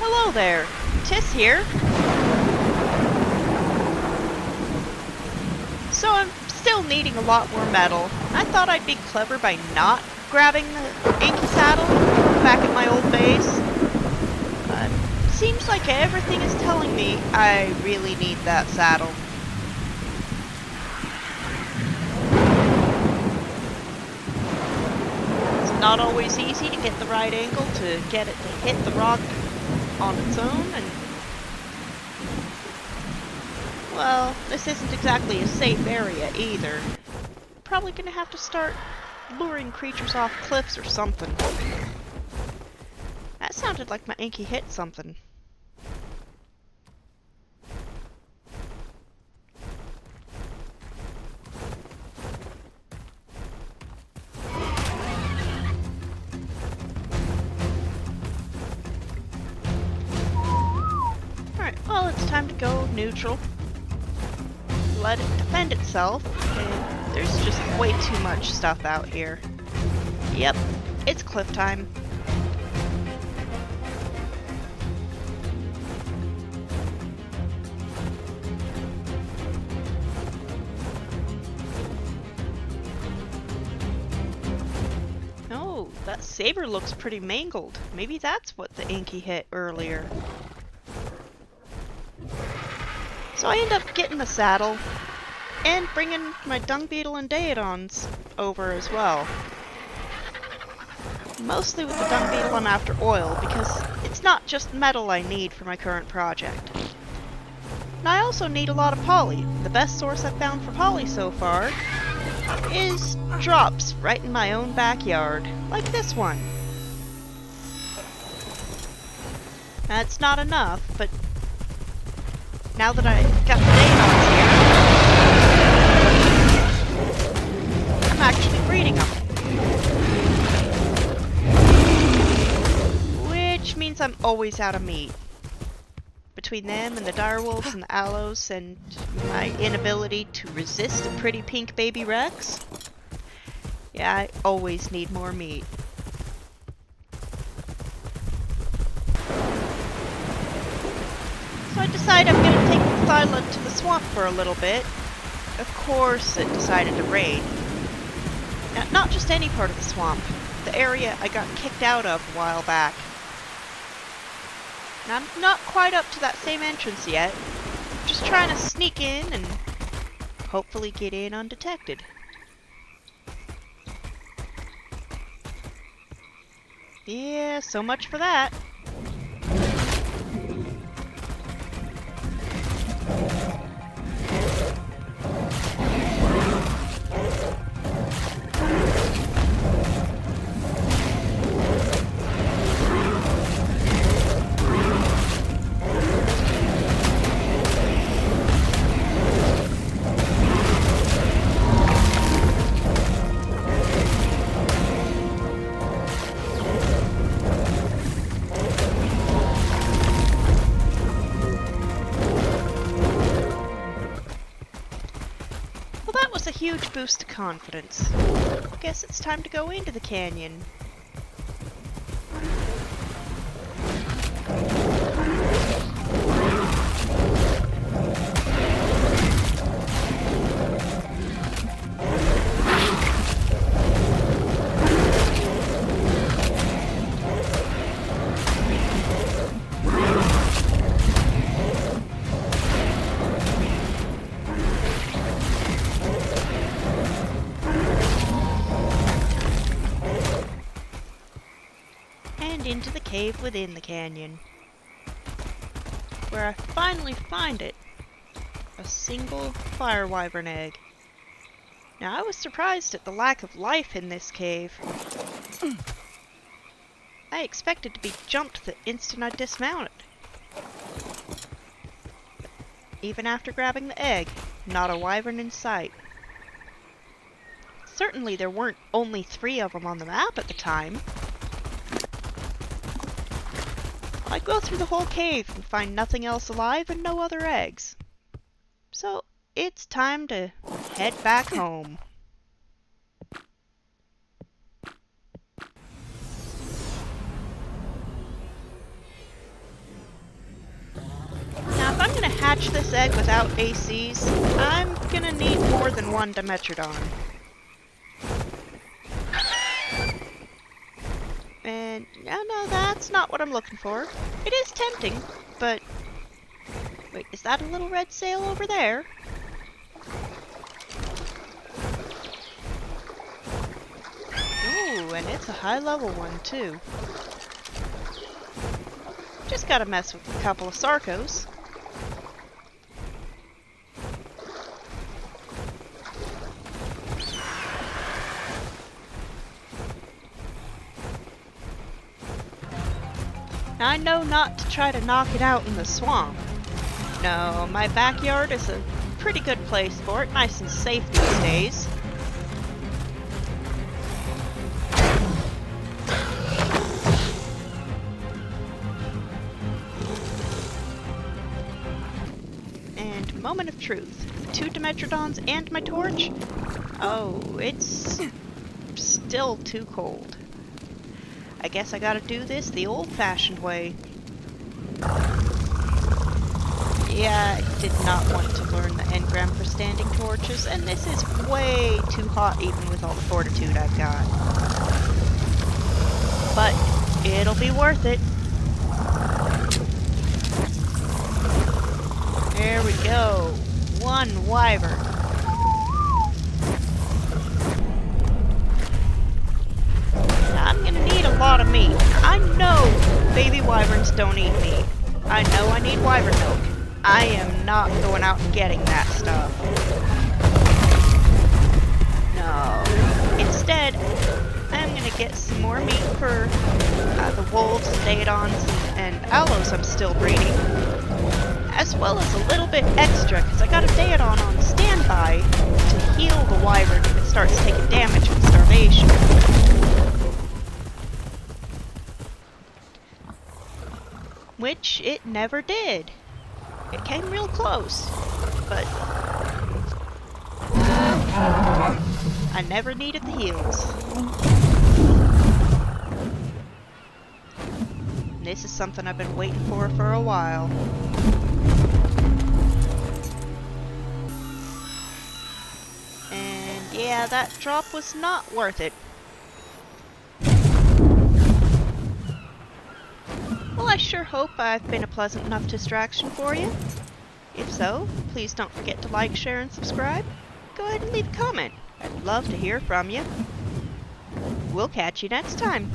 Hello there, Tiss here. So I'm still needing a lot more metal. I thought I'd be clever by not grabbing the Anky saddle back at my old base. But seems like everything is telling me I really need that saddle. It's not always easy to get the right angle to get it to hit the rock on its own, and well, this isn't exactly a safe area either. Probably gonna have to start luring creatures off cliffs or something. That sounded like my Anky hit something. Alright, well, it's time to go neutral. Let it defend itself, and there's just way too much stuff out here. Yep, it's cliff time. Oh, that saber looks pretty mangled. Maybe that's what the Anky hit earlier. So I end up getting the saddle, and bringing my dung beetle and Dimetrodons over as well. Mostly with the dung beetle I'm after oil, because it's not just metal I need for my current project. And I also need a lot of poly. The best source I've found for poly so far is drops right in my own backyard, like this one. That's not enough, but now that I got the Dimetrodons here, I'm actually breeding them. Which means I'm always out of meat. Between them and the direwolves and the aloes and my inability to resist a pretty pink baby Rex, yeah, I always need more meat. So I decide I'm going to take the Thyla to the swamp for a little bit. Of course it decided to rain. Now, not just any part of the swamp, the area I got kicked out of a while back. Now, I'm not quite up to that same entrance yet. Just trying to sneak in and hopefully get in undetected. Yeah, so much for that. A huge boost to confidence. Guess it's time to go into the canyon. Into the cave within the canyon, where I finally find it, a single fire wyvern egg. Now I was surprised at the lack of life in this cave. I expected to be jumped the instant I dismounted. Even after grabbing the egg, not a wyvern in sight. Certainly there weren't only 3 of them on the map at the time. I go through the whole cave and find nothing else alive and no other eggs. So it's time to head back home. hatch this egg without ACs, I'm gonna need more than one Dimetrodon. And, no, that's not what I'm looking for. It is tempting, but... Wait, is that a little red sail over there? Ooh, and it's a high-level one, too. Just gotta mess with a couple of Sarcos. I know not to try to knock it out in the swamp. No, my backyard is a pretty good place for it, nice and safe these days. And moment of truth. 2 Dimetrodons and my torch? Oh, it's still too cold. I guess I gotta do this the old-fashioned way. Yeah, I did not want to learn the engram for standing torches, and this is way too hot even with all the fortitude I've got. But it'll be worth it. There we go. 1 wyvern. I'm gonna need a lot of meat. I know baby wyverns don't eat meat. I know I need wyvern milk. I am not going out and getting that stuff. No. Instead, I'm gonna get some more meat for the wolves and daedons and aloes I'm still breeding. As well as a little bit extra, because I got a daedon on standby to heal the wyvern if it starts taking damage from starvation. Which it never did. It came real close, but I never needed the heals. This is something I've been waiting for a while. And yeah, that drop was not worth it. Well, I sure hope I've been a pleasant enough distraction for you. If so, please don't forget to like, share, and subscribe. Go ahead and leave a comment. I'd love to hear from you. We'll catch you next time.